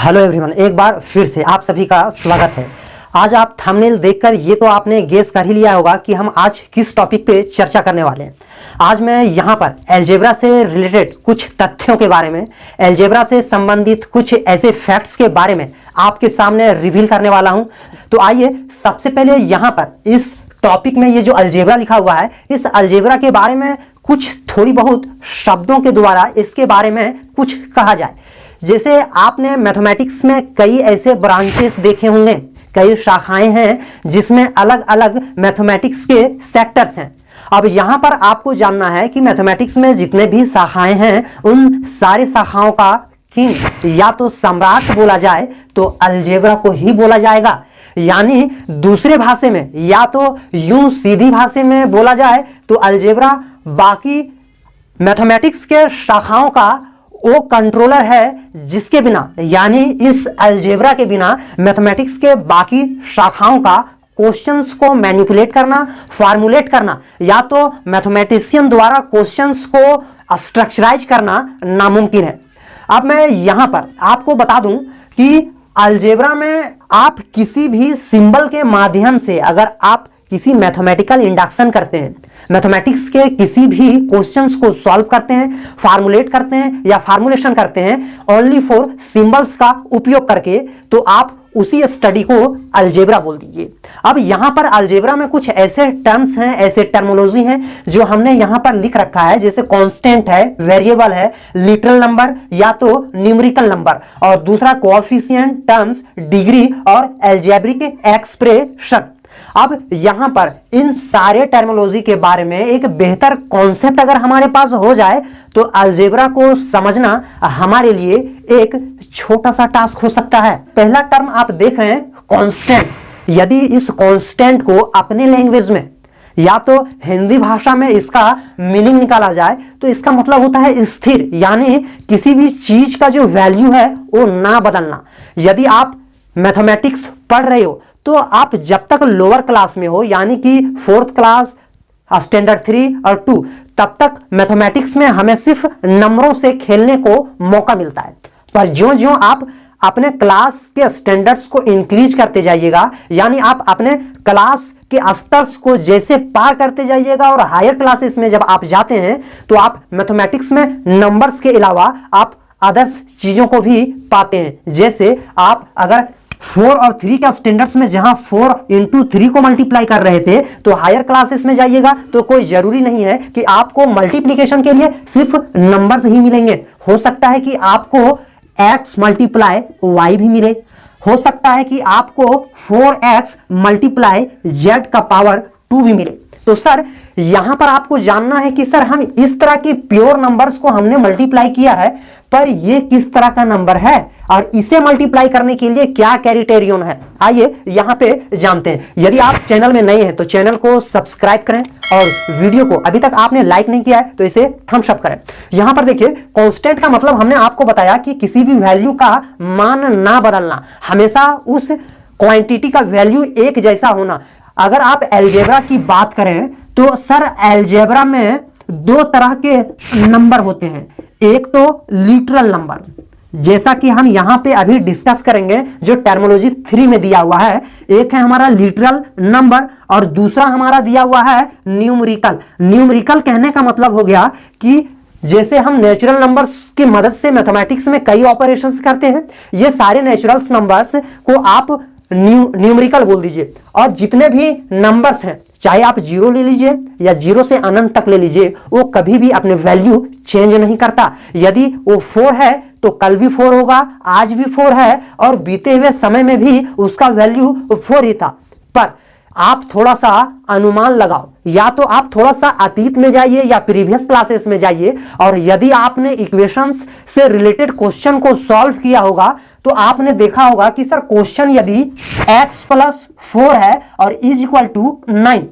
Hello everyone, एक बार फिर से आप सभी का स्वागत है। आज आप थंबनेल देखकर ये तो आपने गेस कर ही लिया होगा कि हम आज किस टॉपिक पे चर्चा करने वाले हैं। आज मैं यहाँ पर अलजेब्रा से रिलेटेड कुछ तथ्यों के बारे में, अलजेब्रा से संबंधित कुछ ऐसे फैक्ट्स के बारे में आपके सामने रिवील करने वाला हूँ। तो आइए सबसे पहले यहाँ पर इस टॉपिक में ये जो अलजेब्रा लिखा हुआ है, इस अलजेब्रा के बारे में कुछ थोड़ी बहुत शब्दों के द्वारा इसके बारे में कुछ कहा जाए। जैसे आपने मैथमेटिक्स में कई ऐसे ब्रांचेस देखे होंगे, कई शाखाएं हैं जिसमें अलग अलग मैथमेटिक्स के सेक्टर्स हैं। अब यहाँ पर आपको जानना है कि मैथमेटिक्स में जितने भी शाखाएं हैं उन सारी शाखाओं का किंग या तो सम्राट बोला जाए तो अलजेब्रा को ही बोला जाएगा, यानी दूसरे भाषा में या तो यूं सीधी भाषा में बोला जाए तो अलजेब्रा बाकी मैथमेटिक्स के शाखाओं का वो कंट्रोलर है जिसके बिना, यानी इस अलजेब्रा के बिना मैथमेटिक्स के बाकी शाखाओं का क्वेश्चंस को मैनिपुलेट करना, फार्मुलेट करना या तो मैथमेटिशियन द्वारा क्वेश्चंस को स्ट्रक्चराइज करना नामुमकिन है। अब मैं यहां पर आपको बता दूं कि अलजेब्रा में आप किसी भी सिंबल के माध्यम से अगर आप किसी मैथमेटिकल इंडक्शन करते हैं, मैथमेटिक्स के किसी भी क्वेश्चंस को सॉल्व करते हैं, फार्मुलेट करते हैं या फार्मुलेशन करते हैं ओनली फॉर सिंबल्स का उपयोग करके, तो आप उसी स्टडी को अलजेब्रा बोल दीजिए। अब यहां पर अलजेब्रा में कुछ ऐसे टर्म्स हैं, ऐसे टर्मोलॉजी हैं जो हमने यहां पर लिख रखा है, जैसे कांस्टेंट है, वेरिएबल है, लिटरल नंबर या तो न्यूमेरिकल नंबर, और दूसरा कोएफिशिएंट टर्म्स, डिग्री और अलजेब्रिक एक्सप्रेशन। अब यहां पर इन सारे टर्मिनोलॉजी के बारे में एक बेहतर कॉन्सेप्ट अगर हमारे पास हो जाए तो अलजेब्रा को समझना हमारे लिए एक छोटा सा टास्क हो सकता है। पहला टर्म आप देख रहे हैं कांस्टेंट। यदि इस कांस्टेंट को अपने लैंग्वेज में या तो हिंदी भाषा में इसका मीनिंग निकाला जाए तो इसका मतलब होता है स्थिर, यानी किसी भी चीज का जो वैल्यू है वो ना बदलना। यदि आप मैथमेटिक्स पढ़ रहे हो तो आप जब तक लोअर क्लास में हो, यानी कि 4th क्लास, स्टैंडर्ड 3 और 2, तब तक मैथमेटिक्स में हमें सिर्फ नंबरों से खेलने को मौका मिलता है। पर ज्यों ज्यों आप अपने क्लास के स्टैंडर्ड्स को इंक्रीज करते जाइएगा, यानी आप अपने क्लास के स्तर को जैसे पार करते जाइएगा और हायर क्लासेस में जब आप जाते हैं तो आप मैथमेटिक्स में नंबर्स के अलावा आप अदर्स चीजों को भी पाते हैं। जैसे आप अगर 4 और 3 का स्टैंडर्ड्स में जहां 4 × 3 को मल्टीप्लाई कर रहे थे, तो हायर क्लासेस में जाइएगा तो कोई जरूरी नहीं है कि आपको मल्टीप्लिकेशन के लिए सिर्फ नंबर्स ही मिलेंगे। हो सकता है कि आपको x × y भी मिले, हो सकता है कि आपको 4x × z का पावर 2 भी मिले। तो सर यहां पर आपको जानना है कि सर हम इस तरह के प्योर नंबर्स को हमने मल्टीप्लाई किया है, पर ये किस तरह का नंबर है और इसे मल्टीप्लाई करने के लिए क्या क्राइटेरियन है। आइए यहां पे जानते हैं। यदि आप चैनल में नए हैं तो चैनल को सब्सक्राइब करें और वीडियो को अभी तक आपने लाइक नहीं किया है तो इसे थम्स अप करें। यहां पर देखिए, कांस्टेंट का मतलब हमने आपको बताया कि किसी भी वैल्यू का मान ना बदलना, हमेशा उस क्वांटिटी का वैल्यू एक जैसा होना। अगर आप अलजेब्रा की बात करें तो सर अलजेब्रा में 2 तरह के नंबर होते हैं। एक तो लिटरल नंबर, जैसा कि हम यहां पे अभी डिस्कस करेंगे जो टर्मिनोलॉजी 3 में दिया हुआ है। एक है हमारा लिटरल नंबर और दूसरा हमारा दिया हुआ है न्यूमेरिकल। न्यूमेरिकल कहने का मतलब हो गया कि जैसे हम नेचुरल नंबर्स की मदद से मैथमेटिक्स में कई ऑपरेशंस करते हैं, ये सारे नेचुरल नंबर्स को आप न्यूमेरिकल बोल दीजिए। और जितने भी नंबर्स हैं, चाहे आप 0 ले लीजिए या 0 से अनंत तक ले लीजिए, वो कभी भी अपने वैल्यू चेंज नहीं करता। यदि वो 4 है तो कल भी 4 होगा, आज भी 4 है और बीते हुए समय में भी उसका वैल्यू 4 ही था। पर आप थोड़ा सा अनुमान लगाओ, या तो आप थोड़ा सा अतीत में जाइए या प्रीवियस क्लासेस में जाइए, और यदि आपने इक्वेशंस से रिलेटेड क्वेश्चन को सॉल्व किया होगा तो आपने देखा होगा कि सर क्वेश्चन यदि x + 4 है और = 9,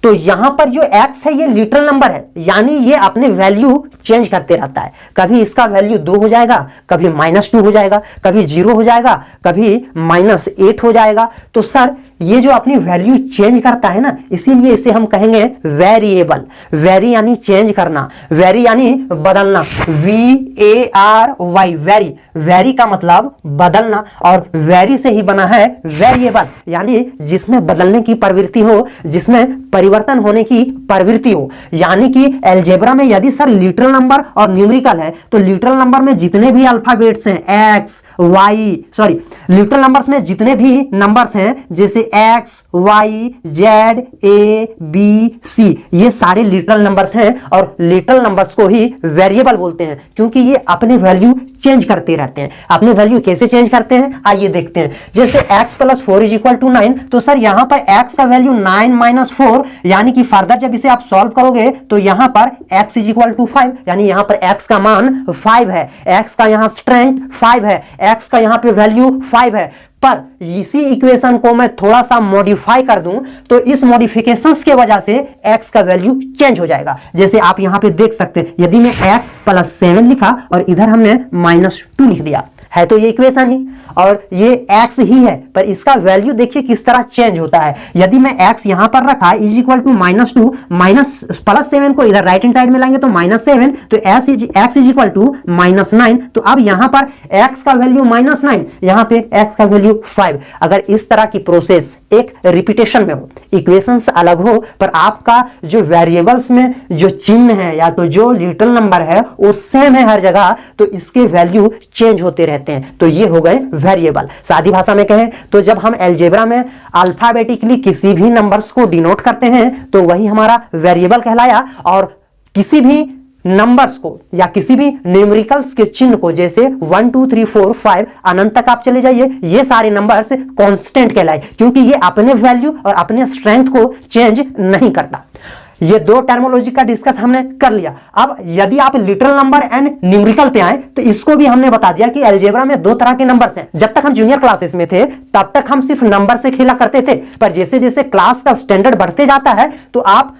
तो यहां पर जो x है ये लिटरल नंबर है, यानी ये अपने वैल्यू चेंज करते रहता है। कभी इसका वैल्यू 2 हो जाएगा, कभी -2 हो जाएगा, कभी 0 हो जाएगा, कभी -8 हो जाएगा। तो सर ये जो अपनी वैल्यू चेंज करता है ना, इसीलिए इसे हम कहेंगे वेरिएबल। वेरी यानी चेंज करना, वेरी यानी बदलना, VARY वेरी। वेरी का मतलब बदलना, और वेरी से ही बना है वेरिएबल, यानी जिसमें बदलने की प्रवृत्ति हो, जिसमें परिवर्तन होने की प्रवृत्ति हो। यानी कि अलजेब्रा में यदि सर लिटरल नंबर और न्यूमेरिकल है, तो लिटरल नंबर में जितने भी अल्फाबेट्स हैं लिटरल नंबर्स में जितने भी नंबर्स हैं, जैसे X, Y, Z, A, B, C, ये सारे लिटरल नंबर्स हैं, और लिटरल नंबर्स को ही वेरिएबल बोलते हैं, क्योंकि ये अपने वैल्यू चेंज करते रहते हैं। अपनी वैल्यू कैसे चेंज करते हैं, आइए देखते हैं। जैसे x + 4 = 9, तो सर यहां पर x का वैल्यू 9 - 4, यानी कि फर्दर जब इसे आप सॉल्व करोगे तो यहां पर x = 5, यानी यहां पर x का मान 5 है, x का यहां स्ट्रेंथ 5 है, x का यहां पे वैल्यू 5 है। पर इसी इक्वेशन को मैं थोड़ा सा मॉडिफाई कर दूं, तो इस मॉडिफिकेशंस के वजह से x का वैल्यू चेंज हो जाएगा। जैसे आप यहां पे देख सकते हैं, यदि मैं x + 7 लिखा और इधर हमने -2 लिख दिया, है तो ये इक्वेशन ही, और ये x ही है, पर इसका वैल्यू देखिए किस तरह चेंज होता है। यदि मैं x यहां पर रखा = -2, +7 को इधर राइट हैंड साइड में लाएंगे तो -7, तो x = -9, तो अब यहां पर x का वैल्यू -9, यहां पे x का वैल्यू 5। अगर इस तरह की प्रोसेस एक रिपीटेशन में हो, इक्वेशंस अलग हो, पर आपका जो वेरिएबल्स में जो चिन्ह है या तो जो लिटरल नंबर है वो सेम है हर जगह, तो इसके वैल्यू चेंज होते रहते हैं, तो ये हो गए वेरिएबल। सादी भाषा में कहें तो जब हम अलजेब्रा में अल्फाबेटिकली किसी भी नंबर्स को डिनोट करते हैं तो वही हमारा वेरिएबल कहलाया, और किसी भी नंबर्स को या किसी भी न्यूमेरिकल्स के चिन्ह को, जैसे 1 2 3 4 5 अनंत तक आप चले जाइए, ये सारे नंबर्स कांस्टेंट कहलाए, क्योंकि ये अपने वैल्यू और अपने स्ट्रेंथ को चेंज नहीं करता। ये दो टर्मोलॉजी का डिस्कस हमने कर लिया। अब यदि आप लिटरल नंबर एंड न्यूमेरिकल पे आए, तो इसको भी हमने बता दिया कि अलजेब्रा में दो तरह के नंबर्स हैं। जब तक हम जूनियर क्लासेस में थे तब तक हम सिर्फ नंबर से खेला करते थे, पर जैसे जैसे क्लास का स्टैंडर्ड बढ़ते जाता है, तो आप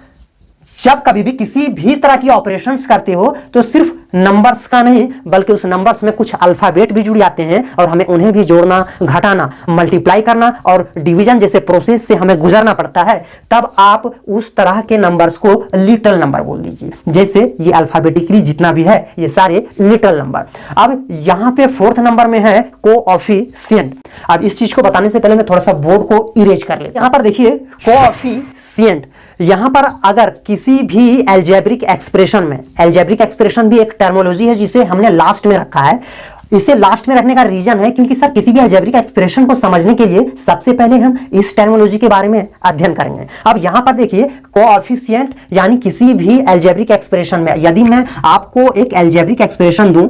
जब कभी भी किसी भी तरह की ऑपरेशंस करते हो तो सिर्फ नंबर्स का नहीं, बल्कि उस नंबर्स में कुछ अल्फाबेट भी जुड़ जाते हैं, और हमें उन्हें भी जोड़ना, घटाना, मल्टीप्लाई करना और डिवीजन जैसे प्रोसेस से हमें गुजरना पड़ता है। तब आप उस तरह के नंबर्स को लिटरल नंबर बोल दीजिए। जैसे ये अल्फाबेटिकली जितना भी है ये सारे लिटरल नंबर। अब यहाँ पे 4th नंबर में है कोएफिशिएंट। अब इस चीज को बताने से पहले मैं थोड़ा सा बोर्ड को इरेज कर लेता हूं। यहाँ पर देखिए कोएफिशिएंट, यहां पर अगर किसी भी अलजेब्रिक एक्सप्रेशन में, अलजेब्रिक एक्सप्रेशन भी एक टर्मोलॉजी है जिसे हमने लास्ट में रखा है। इसे लास्ट में रखने का रीजन है क्योंकि सर किसी भी अलजेब्रिक एक्सप्रेशन को समझने के लिए सबसे पहले हम इस टर्मोलॉजी के बारे में अध्ययन करेंगे। अब यहां पर देखिए कोएफिशिएंट, यानी किसी भी अलजेब्रिक एक्सप्रेशन में यदि मैं आपको एक अलजेब्रिक एक्सप्रेशन दूं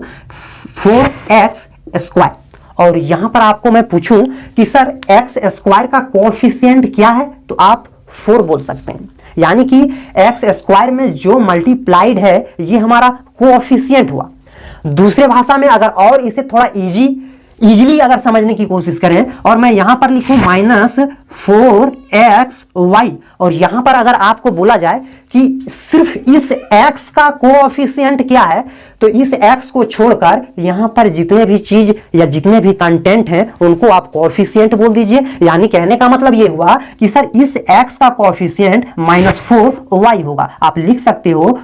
4x², और यहां पर आपको मैं पूछूं कि सर x² का कोएफिशिएंट क्या है, तो आप 4 बोल सकते हैं। यानी कि x² में जो मल्टीप्लाइड है ये हमारा कोएफिशिएंट हुआ। दूसरे भाषा में अगर और इसे थोड़ा इजीली अगर समझने की कोशिश करें, और मैं यहां पर लिखूं -4xy, और यहां पर अगर आपको बोला जाए कि सिर्फ इस x का कोएफिशिएंट क्या है, तो इस x को छोड़कर यहां पर जितने भी चीज या जितने भी कंटेंट हैं उनको आप कोएफिशिएंट बोल दीजिए। यानी कहने का मतलब ये हुआ कि सर इस x का कोएफिशिएंट -4y होगा। आप लिख सकते हो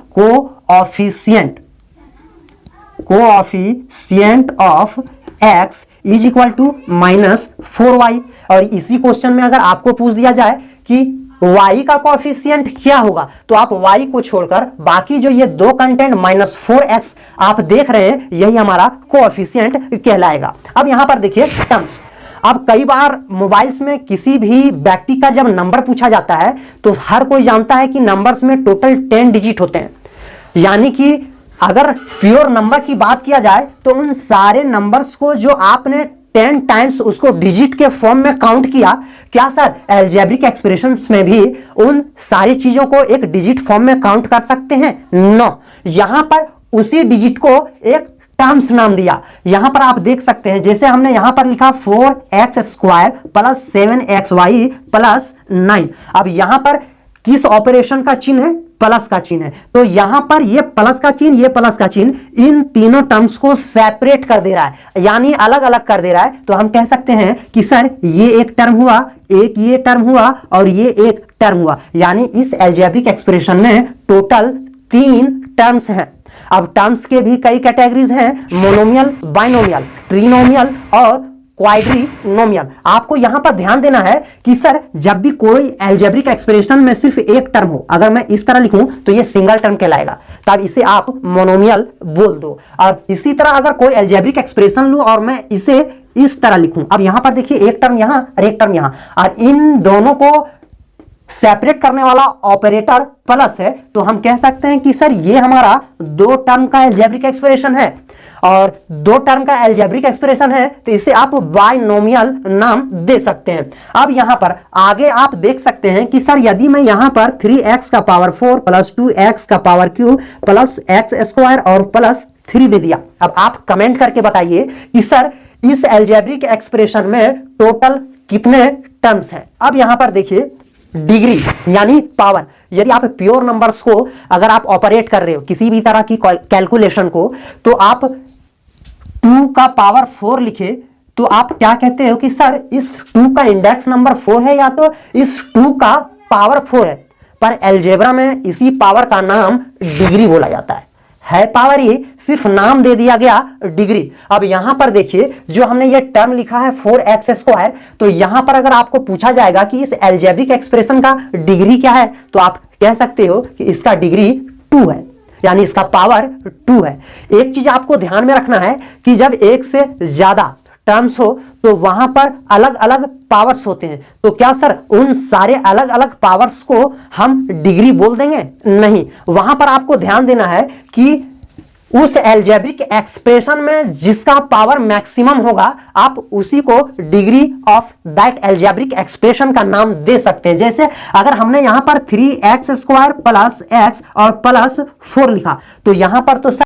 कोएफिशिएंट ऑफ x = -4y। और इसी क्वेश्चन में अगर आपको पूछ दिया जाए कि y का कोएफिशिएंट क्या होगा, तो आप y को छोड़कर बाकी जो ये दो कंटेंट -4x आप देख रहे हैं, यही हमारा कोएफिशिएंट कहलाएगा। अब यहां पर देखिए टर्म्स। अब कई बार मोबाइल्स में किसी भी व्यक्ति का जब नंबर पूछा जाता है तो हर कोई जानता है कि नंबर्स में टोटल 10 डिजिट होते हैं। यानी कि अगर प्योर नंबर की बात किया जाए तो उन सारे नंबर्स को जो आपने 10 टाइम्स उसको डिजिट के फॉर्म में काउंट किया, क्या सर अलजेब्रिक एक्सप्रेशंस में भी उन सारी चीजों को एक डिजिट फॉर्म में काउंट कर सकते हैं? नो। यहां पर उसी डिजिट को एक टर्म्स नाम दिया। यहां पर आप देख सकते हैं, जैसे हमने यहां पर लिखा 4x² + 7xy + 9। अब यहां पर किस ऑपरेशन का चिन्ह है? प्लस का चिन्ह है। तो यहां पर ये प्लस का चिन्ह, ये प्लस का चिन्ह इन तीनों टर्म्स को सेपरेट कर दे रहा है, यानी अलग अलग कर दे रहा है। तो हम कह सकते हैं कि सर ये एक टर्म हुआ, एक ये टर्म हुआ और ये एक टर्म हुआ, यानी इस अलजेब्रिक एक्सप्रेशन में टोटल 3 टर्म्स हैं। अब टर्म्स के भी कई कैटेगरीज हैं, मोनोमियल, बाइनोमियल, ट्रिनोमियल और क्वाड्रिनोमियल। आपको यहां पर ध्यान देना है कि सर जब भी कोई अलजेब्रिक एक्सप्रेशन में सिर्फ एक टर्म हो, अगर मैं इस तरह लिखूं तो ये सिंगल टर्म कहलाएगा, तब इसे आप मोनोमियल बोल दो। और इसी तरह अगर कोई अलजेब्रिक एक्सप्रेशन लूं और मैं इसे इस तरह लिखूं, अब यहां पर देखिए एक टर्म यहां और एक टर्म यहां, और इन दोनों को सेपरेट करने वाला ऑपरेटर प्लस है, तो हम कह सकते हैं कि सर ये हमारा 2 टर्म का अलजेब्रिक एक्सप्रेशन है। और 2 टर्म का अलजेब्रिक एक्सप्रेशन है तो इसे आप बाइनोमियल नाम दे सकते हैं। अब यहां पर आगे आप देख सकते हैं कि सर यदि मैं यहां पर 3x का पावर 4 प्लस 2x का power cube plus x square और प्लस 3 दे दिया, अब आप कमेंट करके बताइए कि सर इस अलजेब्रिक एक्सप्रेशन में टोटल कितने टर्म्स हैं। अब यहां पर देखिए डिग्री यानी पावर, यदि आप प्योर नंबर्स को अगर आप ऑपरेट कर रहे हो किसी भी तरह की कैलकुलेशन को, तो आप 2 का पावर 4 लिखे तो आप क्या कहते हो कि सर इस 2 का इंडेक्स नंबर 4 है या तो इस 2 का पावर 4 है। पर अलजेब्रा में इसी पावर का नाम डिग्री बोला जाता है पावर ही, सिर्फ नाम दे दिया गया डिग्री। अब यहां पर देखिए जो हमने ये टर्म लिखा है 4x स्क्वायर, तो यहां पर अगर आपको पूछा जाएगा कि इस अलजेब्रिक एक्सप्रेशन का डिग्री क्या है, तो आप कह सकते हो कि इसका डिग्री 2 है, यानी इसका पावर 2 है। एक चीज आपको ध्यान में रखना है कि जब एक से ज्यादा टर्म्स हो तो वहां पर अलग अलग पावर्स होते हैं, तो क्या सर उन सारे अलग अलग पावर्स को हम डिग्री बोल देंगे? नहीं, वहां पर आपको ध्यान देना है कि उस अलजेब्रिक एक्सप्रेशन में जिसका पावर मैक्सिमम होगा आप उसी को degree of that algebraic expression का नाम दे सकते हैं। जैसे अगर हमने यहां पर 3x स्क्वायर प्लस x और प्लस 4 लिखा, तो यहां पर तो